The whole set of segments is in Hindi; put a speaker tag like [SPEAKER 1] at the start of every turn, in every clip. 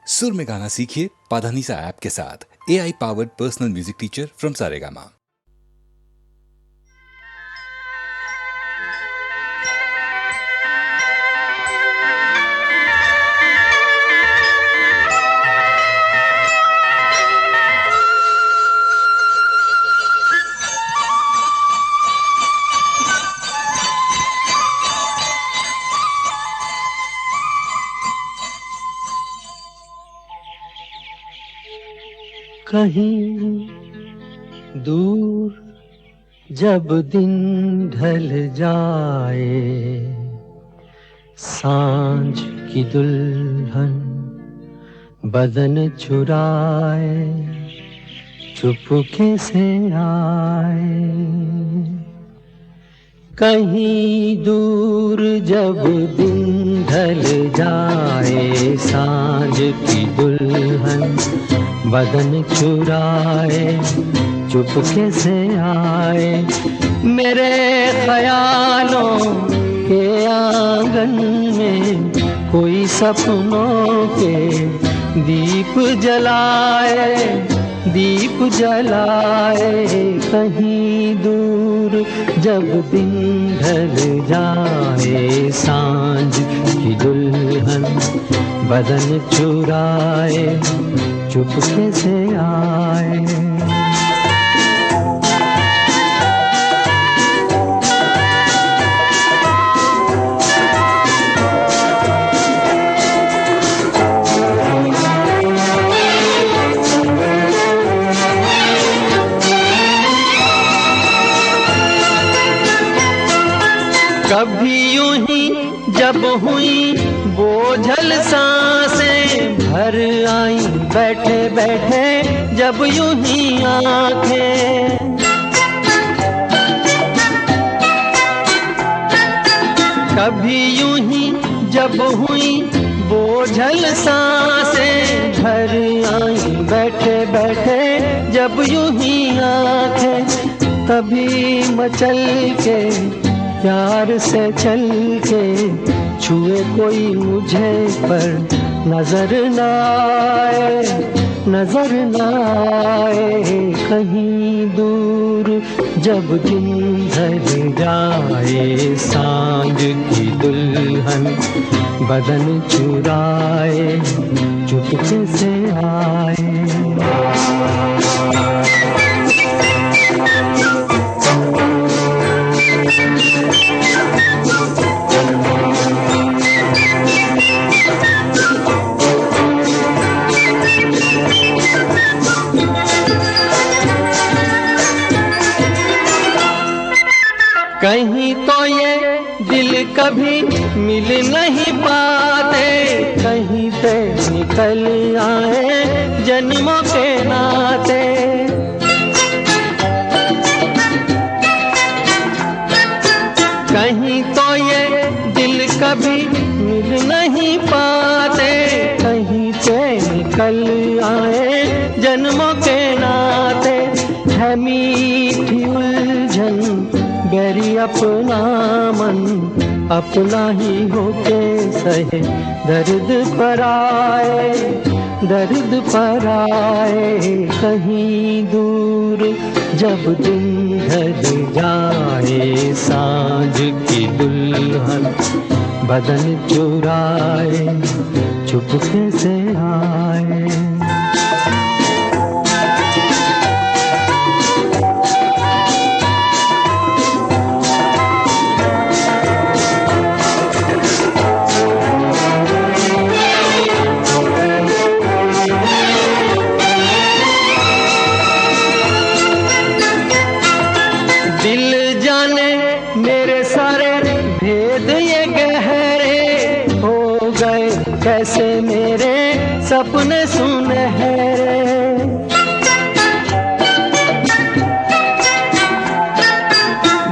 [SPEAKER 1] सुर में गाना सीखिए पाधानीसा ऐप के साथ। AI powered personal music teacher from Saregama.
[SPEAKER 2] कहीं दूर जब दिन ढल जाए, सांझ की दुल्हन बदन चुराए चुपके से आए। कहीं दूर जब दिन ढल जाए, सांझ की दुल्हन बदन चुराए चुपके से आए। मेरे ख्यालों के आंगन में कोई सपनों के दीप जलाए, दीप जलाए। कहीं दूर जब दिन ढल जाए, सांझ की दुल्हन बदन चुराए चुपके से आए। कभी यूं ही जब हुई बोझल सांसें भर आई, बैठे बैठे जब यूं ही आंखें। कभी यूं ही जब हुई बोझल सांसें भर आई, बैठे बैठे जब यूं ही आंखें। तभी मचल के प्यार से चल के छुए कोई मुझे पर नजर न आए, नजर न आए। कहीं दूर जब दिन ढल जाए, सांझ की दुल्हन बदन चुराए चुपके से आए। कहीं तो ये दिल कभी मिल नहीं पाते, कहीं से निकल आए जन्मों के नाते। कहीं तो ये दिल कभी मिल नहीं पाते, कहीं से निकल आए जन्मों के नाते। है मीठी उलझन बैरी अपना मन, अपना ही होके सहे दर्द पर आए, दर्द पर आए। कहीं दूर जब दिन ढल जाए, सांझ की दुल्हन बदन चुराए चुपके से आए। कैसे मेरे सपने सुनहरे,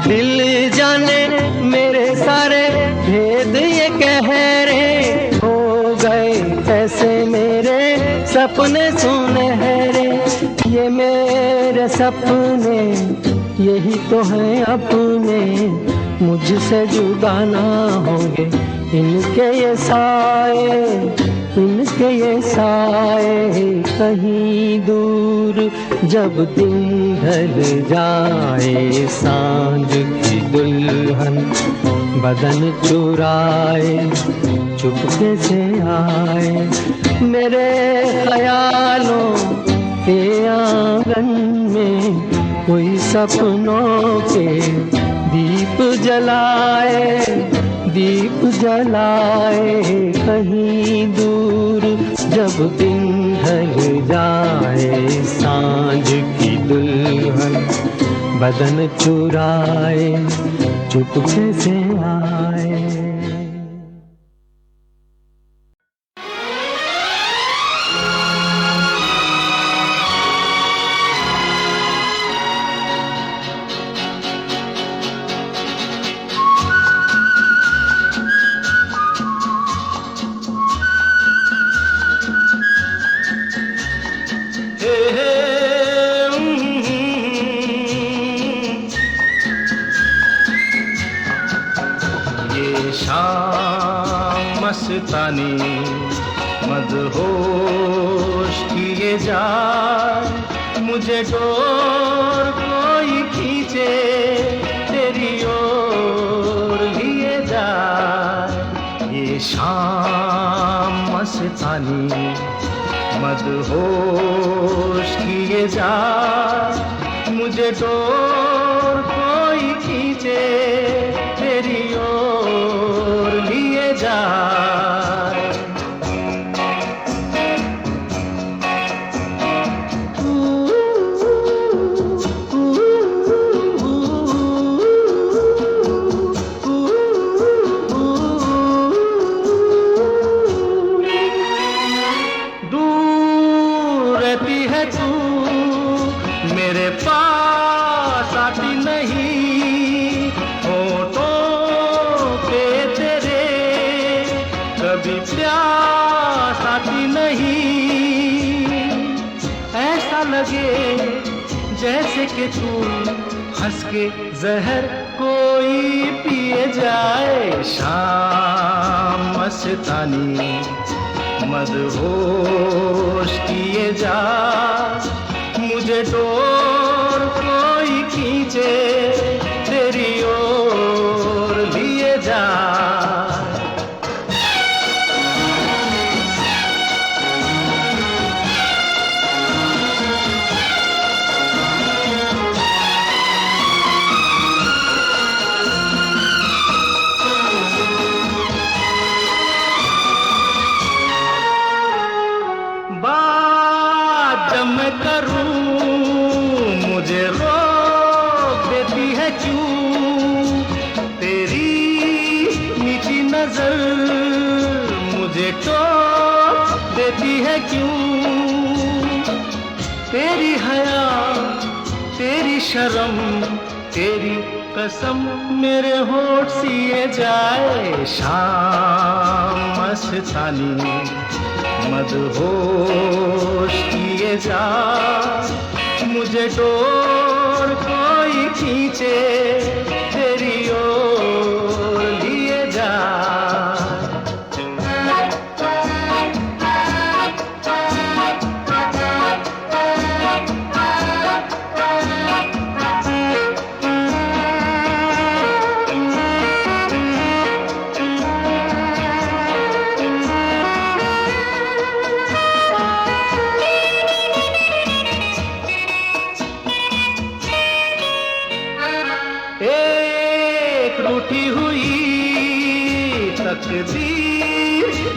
[SPEAKER 2] दिल जाने मेरे सारे भेद ये कह रहे हो गए। कैसे मेरे सपने सुनहरे, ये मेरे सपने यही तो हैं अपने, मुझसे जुदा ना होंगे इनके ये साए, इनके ये साए कहीं दूर, जब दिन ढल जाए सांझ की दुल्हन बदन चुराए चुपके से आए, मेरे ख्यालों के आंगन में कोई सपनों के दीप जलाए, दीप जलाए कहीं दूर, जब दिन ढल जाए सांझ की दुल्हन बदन चुराए चुपके से आए।
[SPEAKER 3] मस्तानी मदहोश किए जाए, मुझे डोर कोई खींचे तेरी ओर लिए जाए। ये शाम मस्तानी मदहोश किए जाए, मुझे डोर कोई खींचे तेरी ओर लिए जाए। जैसे कि तू हंस के जहर कोई पिए जाए। शाम मस्तानी मदहोश किए जा, मुझे डोर कोई खींचे तेरी ओर लिए जा। तेरी हया तेरी शर्म तेरी कसम मेरे होठ सिए जाए। शाम मस्तानी मदहोश किए जा, मुझे डोर कोई खींचे तेरी ओर लिए जा।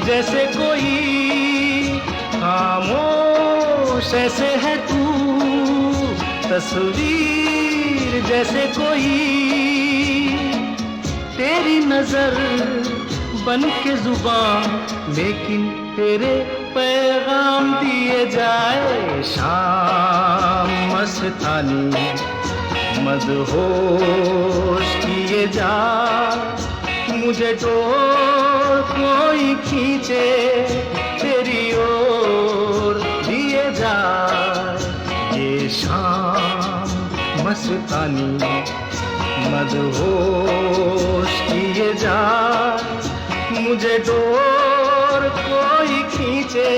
[SPEAKER 3] जैसे कोई खामोश ऐसे है तू, तस्वीर जैसे कोई, तेरी नजर बन के जुबान लेकिन तेरे पैगाम दिए जाए। शाम मस्तानी मदहोश किए जा, मुझे डोर कोई खींचे तेरी ओर लिए जा। ये शाम मस्तानी मदहोश किए जा, मुझे डोर कोई खींचे खींचे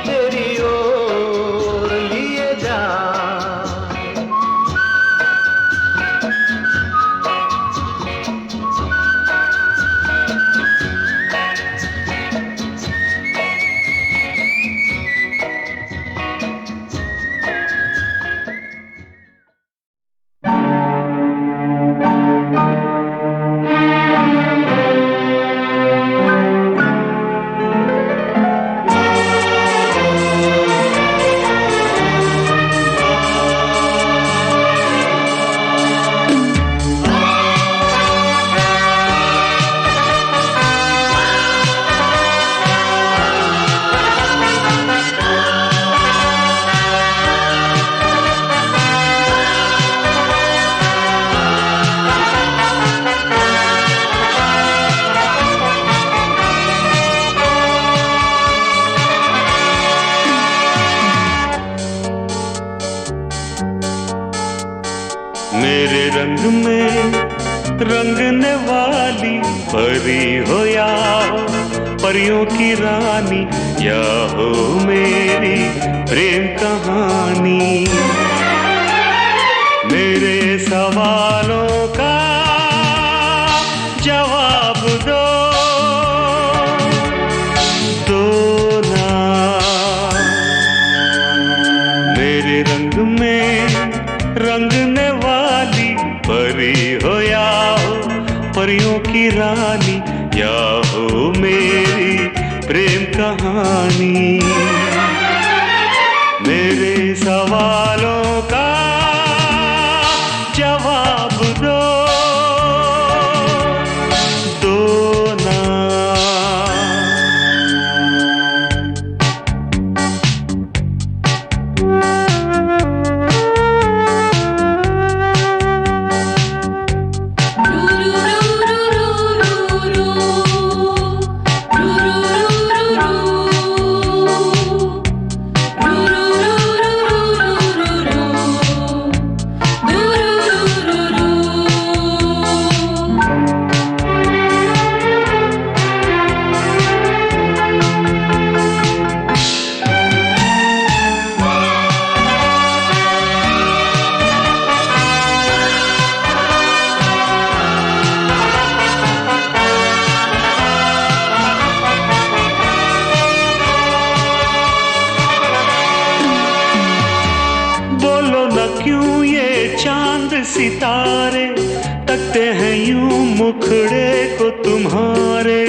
[SPEAKER 3] तेरी ओर लिए जा।
[SPEAKER 4] मेरे रंग में रंगने वाली परी हो या हो परियों की रानी, या हो मेरी प्रेम कहानी। मेरे सवालों का जवाब दो ना। मेरे रंग में रंगने वाली परी हो या हो परियों की रानी, या हो मेरी प्रेम कहानी। मेरे सवालों का जवाब दो ना। क्यों ये चांद सितारे तकते हैं यूं मुखड़े को तुम्हारे।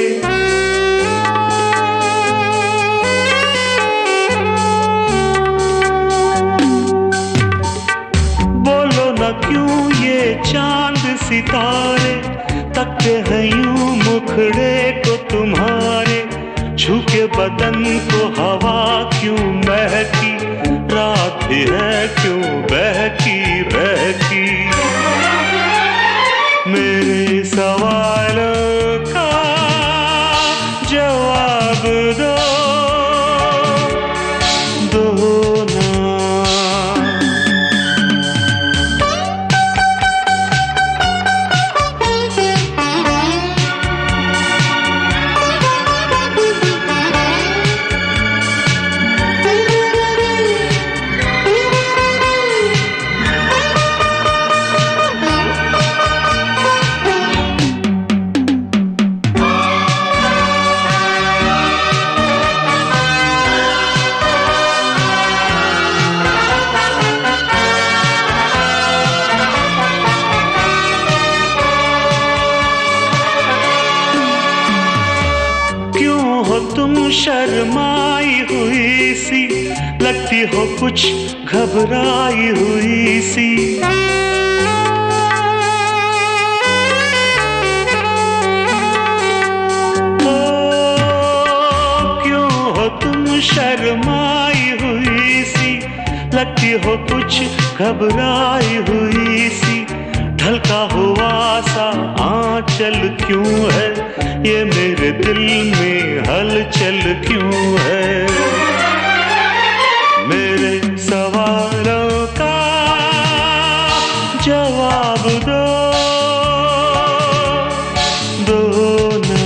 [SPEAKER 4] बोलो न क्यों ये चांद सितारे तकते हैं यूं मुखड़े को तुम्हारे। छू के बदन को हवा क्यों महकी, रात भी है क्यों बहकी बहकी। मेरे सवालों का जवाब दो ना। तुम शर्माई हुई सी, लगती हो कुछ घबराई हुई सी। ओ क्यों हो तुम शर्माई हुई सी, लगती हो कुछ घबराई हुई सी। ढलका हुआ सा आंचल क्यों है, ये मेरे दिल में हलचल क्यों है। मेरे सवालों का जवाब दो ना।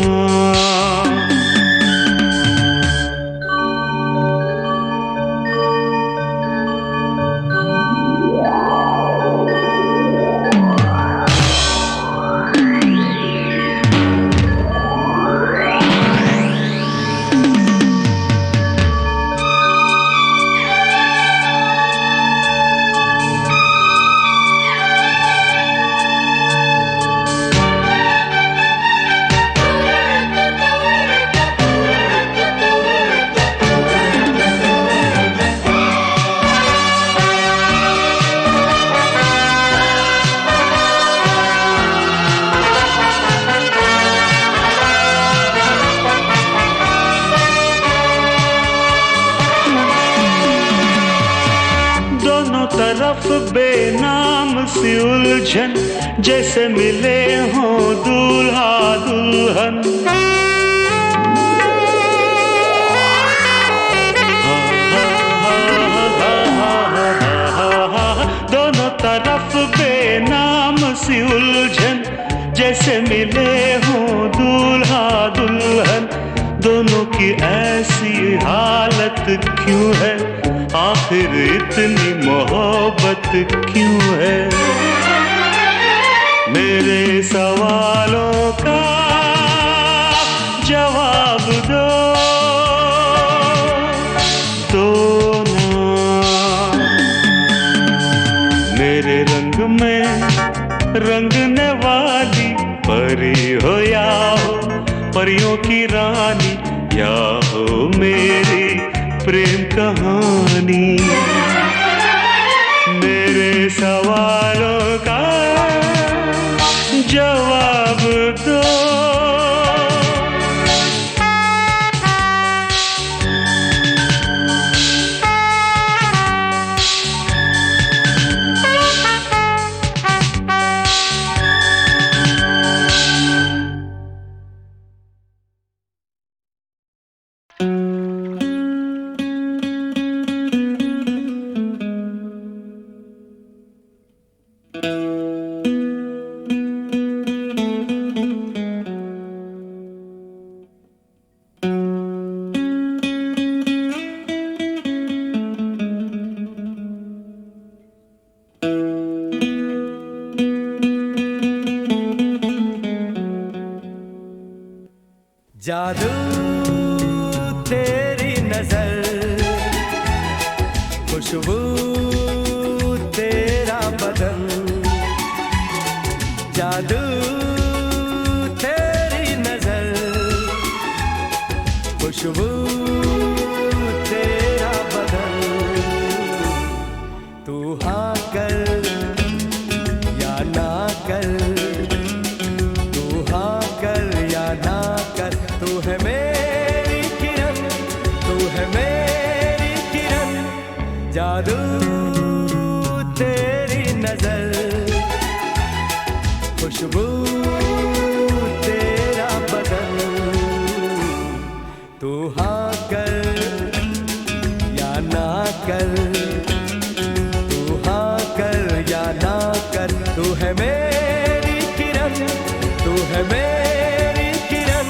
[SPEAKER 4] तरफ बेनाम सी उलझन, जैसे मिले हों दूल्हा दुल्हन। दोनों तरफ बेनाम सी उलझन, जैसे मिले हों दूल्हा दुल्हन। दोनों की ऐसी हालत क्यों है, आखिर इतनी मोहब्बत क्यों है? मेरे सवालों का जवाब दो ना। मेरे रंग में रंगने वाली परी हो या हो परियों की रानी, या हो मेरी प्रेम कहानी। मेरे सवालों का जवाब दो।
[SPEAKER 5] जादू तेरी नजर, खुशबू तेरा बदन। जादू तेरी नजर, खुशबू तेरा बदन। तू हाँ कर या ना कर, तू हाँ कर या ना कर। तू है मेरी किरण, तू है मेरी किरण। जादू तेरी नजर, खुशबू तेरा बदन। तू हाँ कर या ना कर, तू हाँ कर या ना कर। तू है मेरी किरण, तू है मेरी किरण।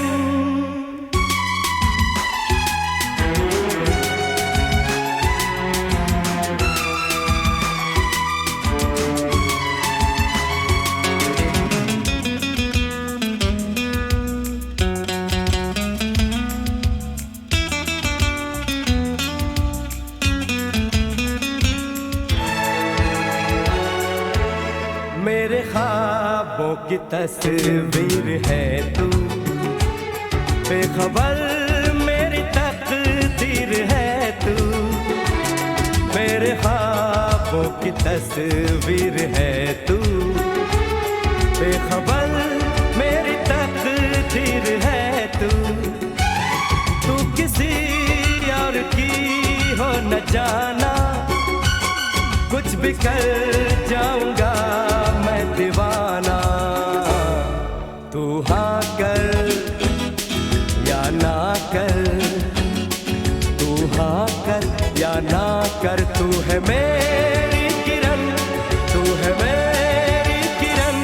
[SPEAKER 5] मेरे ख्वाबों की तस्वीर है तू, बेखबर मेरी तकदीर है तू। मेरे ख्वाबों की तस्वीर है तू, बेखबर मेरी तकदीर है तू। तू किसी और की हो न जाना, कुछ भी कर जाऊंगा मैं दीवाना। तू हाँ कर या ना कर, तू हाँ कर या ना कर। तू है मेरी किरण, तू है मेरी किरण।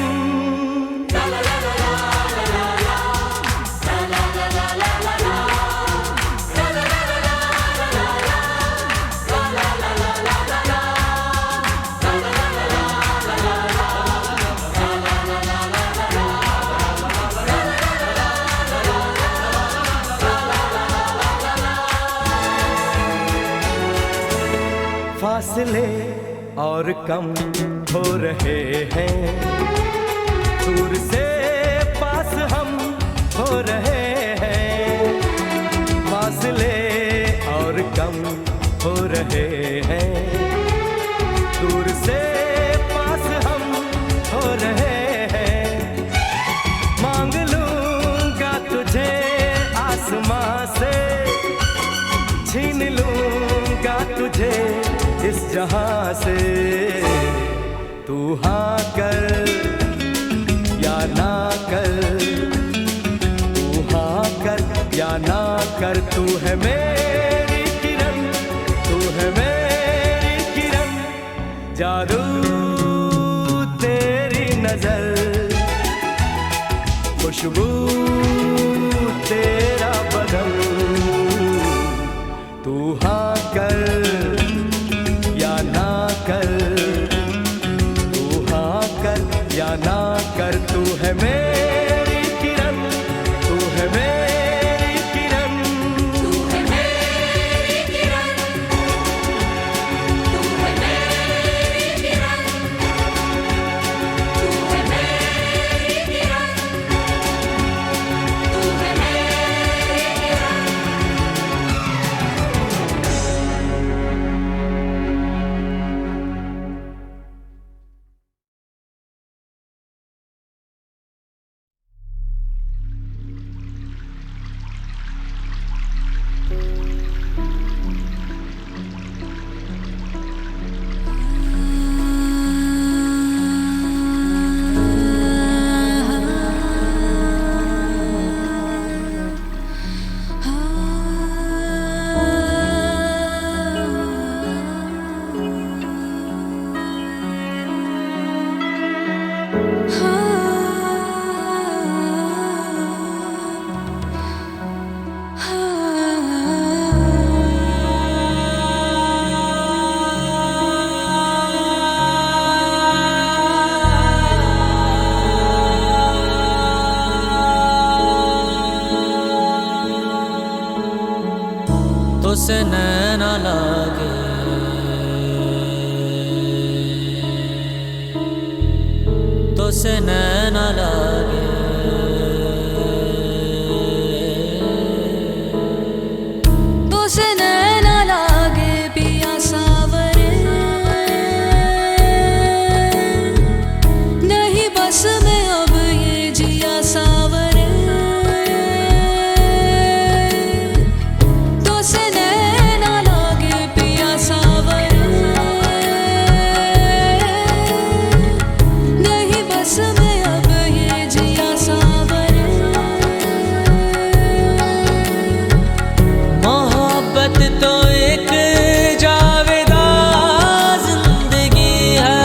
[SPEAKER 5] फासले और कम हो रहे हैं, दूर से पास हम हो रहे हैं। फासले और कम हो रहे हैं, दूर से पास हम हो रहे हैं। मांग लूंगा तुझे आसमां से, छीन लूंगा तुझे इस जहां से तू हाँ कर या ना कर, तू हाँ कर या ना कर, तू है मेरी किरण, तू है मेरी किरण, जादू तेरी नजर, खुशबू तेरा बदन, तू हाँ कर या ना कर, तू हाँ कर या ना कर, तू है मेरी किरण, तू है मेरी किरण,
[SPEAKER 6] तू है मेरी किरण, तू है मेरी किरण, तू है मेरी किरण, तू है मेरी किरण।
[SPEAKER 7] तुसे नैना लागे, तुसे नैना लागे,
[SPEAKER 6] तुसे नैना लागे पिया सावरे, नहीं बस में अब ये जिया सावरे, तुसे नैना लागे पिया सावरे, नहीं बस में अब ये जिया सावरे।
[SPEAKER 7] मोहब्बत तो एक जावेदा जिंदगी है,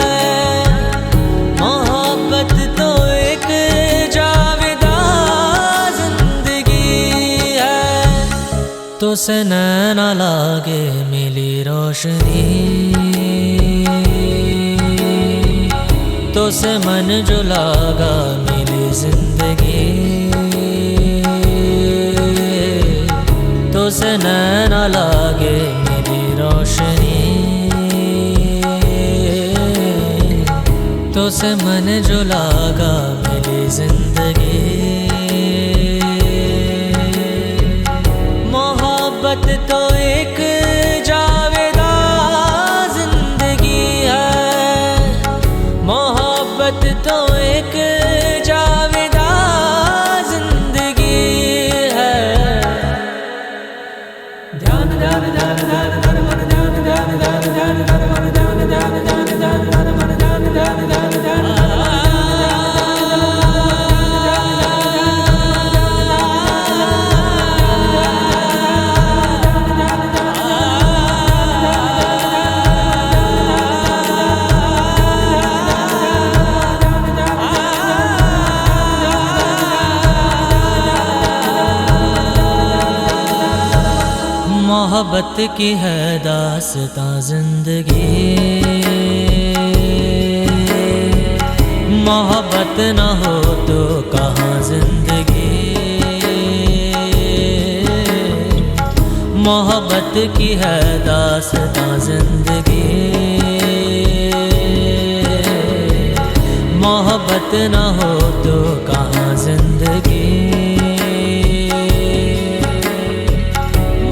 [SPEAKER 7] मोहब्बत तो एक जावेदा जिंदगी है, तुसे नैना लागे मिली रोशनी, तुसे मन जो लागा मिली जिंदगी, तुसे नैना लागे मेरी रोशनी, तुसे मन जो लागा मेरी जिंदगी। मोहब्बत तो एक जावेदा जिंदगी है, मोहब्बत तो एक जावेदा जिंदगी है। ध्यान ध्यान ध्यान ध्यान ध्यान मन ध्यान ध्यान ध्यान ध्यान ध्यान मन ध्यान ध्यान ध्यान ध्यान ध्यान मन ध्यान ध्यान ध्यान ध्यान मोहब्बत की है दास्तां जिंदगी, मोहब्बत न हो तो कहाँ जिंदगी। मोहब्बत की है दास्तां जिंदगी, मोहब्बत न हो तो कहाँ जिंदगी।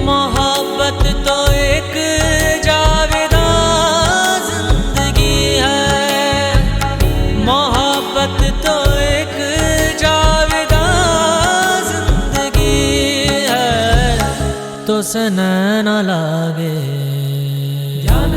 [SPEAKER 7] मोहब्बत तो एक जावेदा जिंदगी है, मोहब्बत तो एक जावेदा जिंदगी है, तुसे नैना लागे ध्यान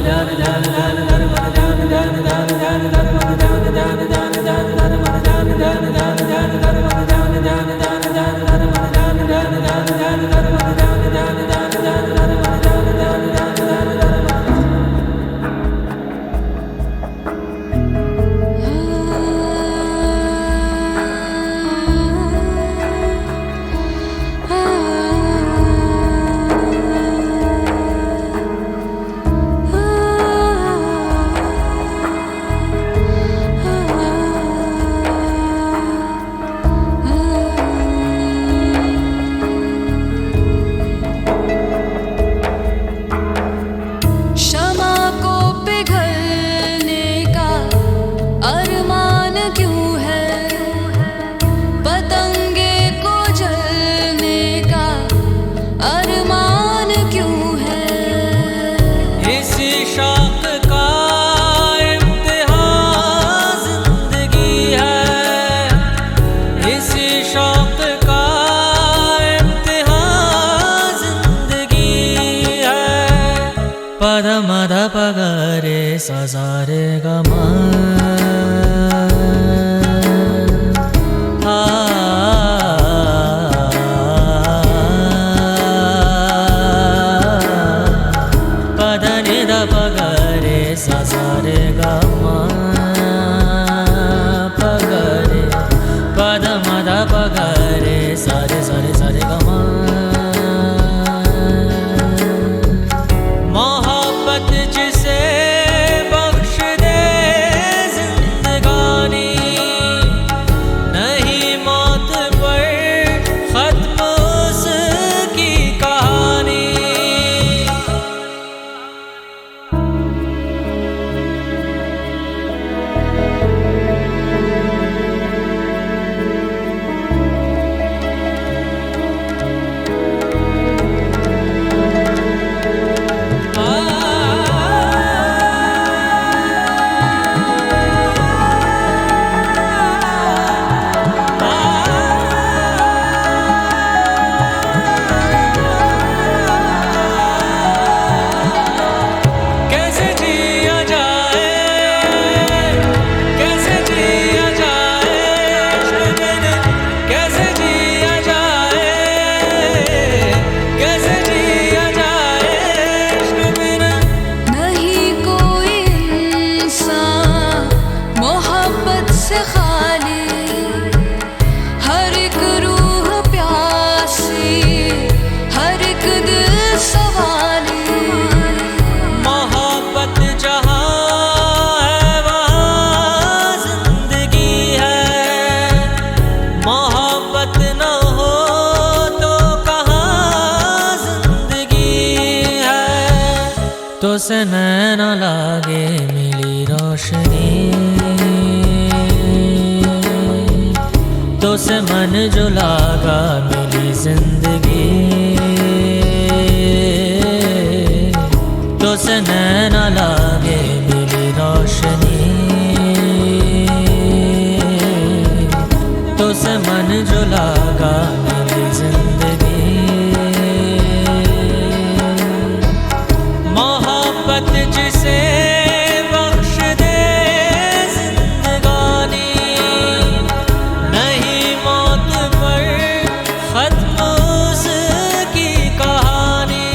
[SPEAKER 6] क्षमा को पिघलने का अरमान क्यों है, पतंगे को जलने का अरमान क्यों है।
[SPEAKER 7] इसी शौक का इम्तिहान जिंदगी है, इसी शौक का इम्तिहान जिंदगी है। पद मद पगरे सजारे गमा पद निद पगरे सजारे गमा पगरे पद मद पगरे सरे सरे सरे गमा। मोहब्बत जिसे बख्श दे जिंदगानी, नहीं मौत पर खत्म उसकी कहानी। कैसे जिया जाए, कैसे जिया जाए इश्क बिन, कैसे जिया जाए, कैसे जिया जाए इश्क बिन।
[SPEAKER 6] नहीं कोई इंसान मोहब्बत से खाली, हर एक रूह प्यासी, हर एक दिल सवाली।
[SPEAKER 7] मोहब्बत जहाँ है वहाँ जिंदगी है, मोहब्बत न हो तो कहाँ जिंदगी है। तो से नैना लागे मिली रोशनी, तो से मन जो लागा मिली जिंदगी, तो से नैना लागे मिली रोशनी, तो से मन जो लागा मिली जिंदगी। मोहब्बत जिसे बख्श दे जिंदगानी, नहीं मौत पर खत्म उसकी कहानी।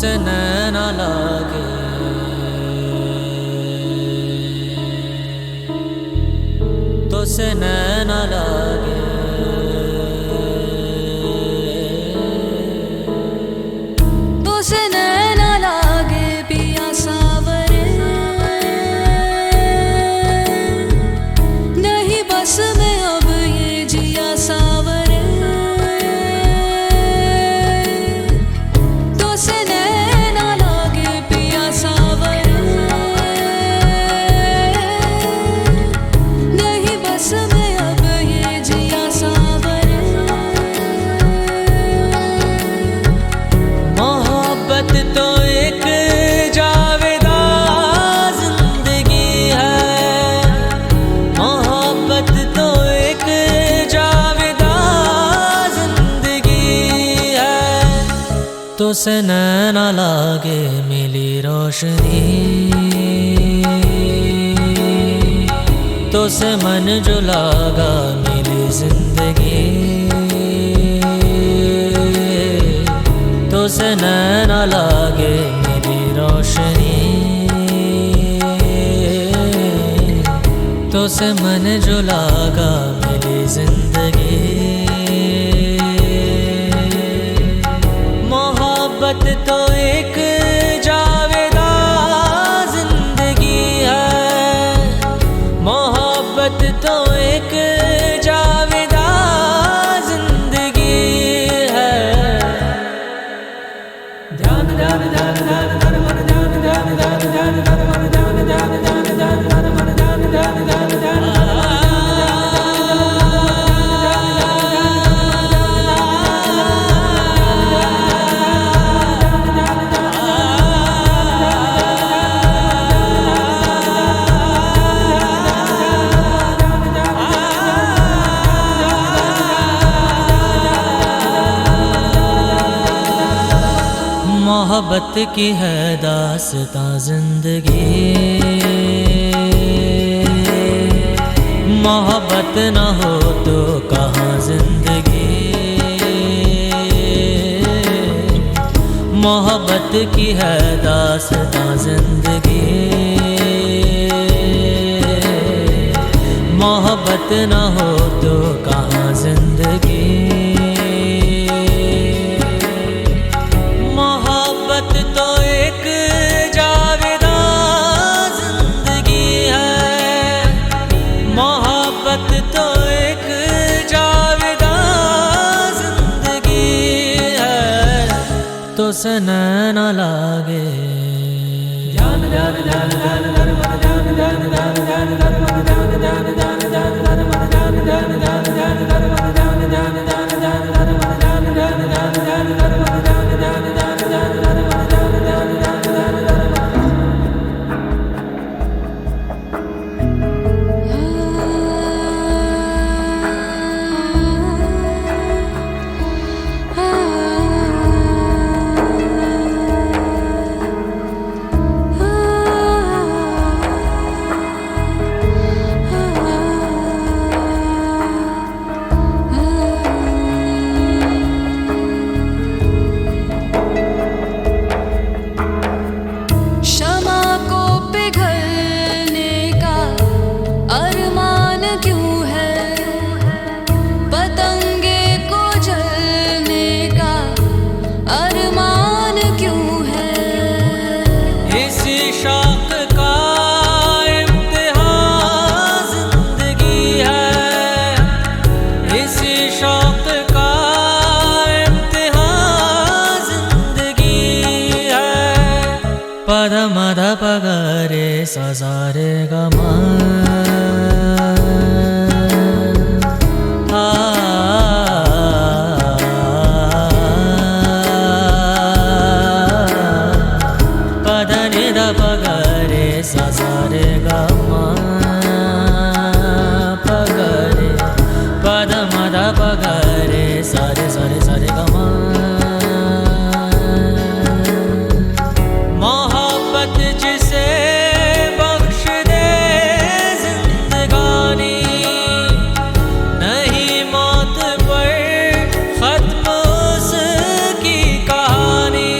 [SPEAKER 7] से नैना लागे, तो से नैना लागे,
[SPEAKER 6] तो से नैना लागे पिया सावरे, नहीं बस में अब ये जिया सावरे, तो से नैना लागे पिया सावरे, नहीं बस में अब ये जिया सावरे।
[SPEAKER 7] मोहब्बत तो एक जावेदा जिंदगी है, मोहब्बत तो एक जावेदा जिंदगी है, तो से नैना लागे मिली रोशनी, तो से मन जो लागा मिली जिंदगी, तो से नैना लागे मेरी रोशनी, तो से मन जो लागा मेरी जिंदगी। मोहब्बत तो एक जावेदा जिंदगी है, मोहब्बत तो एक जावेदा जिंदगी है। ध्यान ध्यान ध्यान ध्यान ध्यान मन ध्यान ध्यान ध्यान ध्यान ध्यान मन ध्यान ध्यान ध्यान ध्यान ध्यान मन ध्यान ध्यान ध्यान ध्यान मोहब्बत की है दास्तां जिंदगी, मोहब्बत न हो तो कहाँ जिंदगी, मोहब्बत की है दास्तां जिंदगी, मोहब्बत न हो तो कहाँ जिंदगी। मोहब्बत तो एक जावेदा जिंदगी है, मोहब्बत तो एक जावेदा जिंदगी है, तो से नैना लागे। ध्यान ध्यान ध्यान ध्यान ध्यान मन ध्यान ध्यान ध्यान ध्यान ध्यान मन ध्यान ध्यान ध्यान ध्यान ध्यान मन ध्यान ध्यान ध्यान ध्यान ध्यान मन ध्यान ध्यान ध्यान ध्यान ध्यान मन ध्यान ध्यान ध्यान ध्यान ध्यान मन ध्यान ध्यान ध्यान ध्यान ध्यान मन ध्यान ध्यान ध्यान ध्यान ध्यान।
[SPEAKER 6] क्षमा को पिघलने का अरमान क्यों है, पतंगे को जलने का अरमान क्यों है।
[SPEAKER 7] इसी शौक का इम्तिहान जिंदगी है, इसी शौक का इम्तिहान जिंदगी है। पद मद पगरे सजारे गमा पद निद पगरे सजारे गमा पगरे पद मद पगरे सारे सारे सारे गमा। मोहब्बत जिसे बख्श दे जिंदगानी, नहीं मौत पर खत्म उसकी कहानी।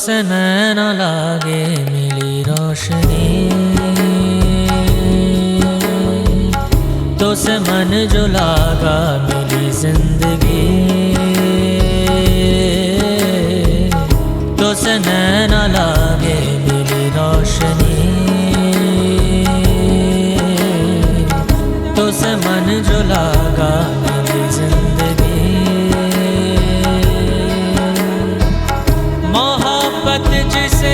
[SPEAKER 7] से नैन लागे मिली रोशनी, तो से मन जो लागा मिली जिंदगी, तो से नैन लागे मिली रोशनी, तो से मन जो लागा मिली जिंदगी। मोहब्बत जिसे